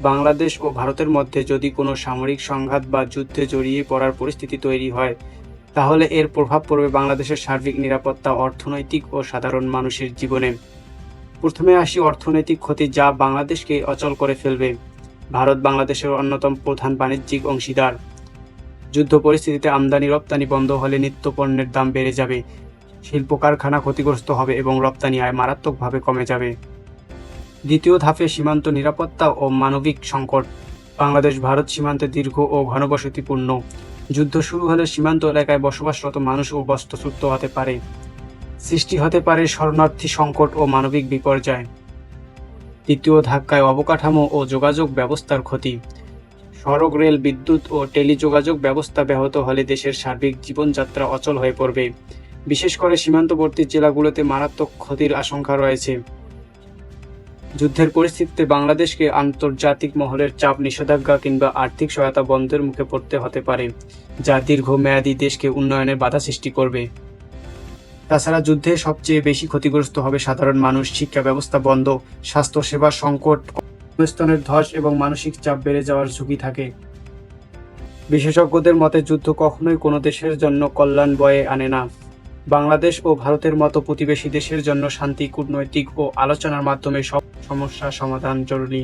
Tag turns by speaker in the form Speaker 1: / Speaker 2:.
Speaker 1: বাংলাদেশ ও ভারতের মধ্যে যদি কোনো সামরিক সংঘাত বা যুদ্ধে জড়িয়ে পড়ার পরিস্থিতি তৈরি হয়, তাহলে এর প্রভাব পড়বে বাংলাদেশের সার্বিক নিরাপত্তা, অর্থনৈতিক ও সাধারণ মানুষের জীবনে। প্রথমে আসি অর্থনৈতিক ক্ষতি, যা বাংলাদেশকে অচল করে ফেলবে। ভারত বাংলাদেশের অন্যতম প্রধান বাণিজ্যিক অংশীদার। যুদ্ধ পরিস্থিতিতে আমদানি রপ্তানি বন্ধ হলে নিত্য পণ্যের দাম বেড়ে যাবে, শিল্প কারখানা ক্ষতিগ্রস্ত হবে এবং রপ্তানি আয় মারাত্মকভাবে কমে যাবে। দ্বিতীয় ধাপে সীমান্ত নিরাপত্তা ও মানবিক সংকট। বাংলাদেশ ভারত সীমান্তে দীর্ঘ ও ঘনবসতিপূর্ণ। যুদ্ধ শুরু হলে সীমান্ত এলাকায় বসবাসরত মানুষ ও বস্তুচ্যুত হতে পারে। সৃষ্টি হতে পারে শরণার্থী সংকট ও মানবিক বিপর্যয়। তৃতীয় ধাক্কায় অবকাঠামো ও যোগাযোগ ব্যবস্থার ক্ষতি। সড়ক, রেল, বিদ্যুৎ ও টেলিযোগাযোগ ব্যবস্থা ব্যাহত হলে দেশের সার্বিক জীবনযাত্রা অচল হয়ে পড়বে। বিশেষ করে সীমান্তবর্তী জেলাগুলোতে মারাত্মক ক্ষতির আশঙ্কা রয়েছে। যুদ্ধের পরিস্থিতিতে বাংলাদেশকে আন্তর্জাতিক মহলের চাপ, নিষেধাজ্ঞা কিংবা আর্থিক সহায়তা বন্ধের মুখে পড়তে হতে পারে, যা দীর্ঘমেয়াদী দেশকে উন্নয়নের বাধা সৃষ্টি করবে। তাছাড়া যুদ্ধে সবচেয়ে বেশি ক্ষতিগ্রস্ত হবে সাধারণ মানুষ। শিক্ষা ব্যবস্থা বন্ধ, স্বাস্থ্যসেবা সংকট, কর্মস্থলের ধস এবং মানসিক চাপ বেড়ে যাওয়ার ঝুঁকি থাকে। বিশেষজ্ঞদের মতে যুদ্ধ কখনোই কোনো দেশের জন্য কল্যাণ বয়ে আনে না। বাংলাদেশ ও ভারতের মতো প্রতিবেশী দেশের জন্য শান্তি, কূটনৈতিক ও আলোচনার মাধ্যমে সব সমস্যার সমাধান জরুরি।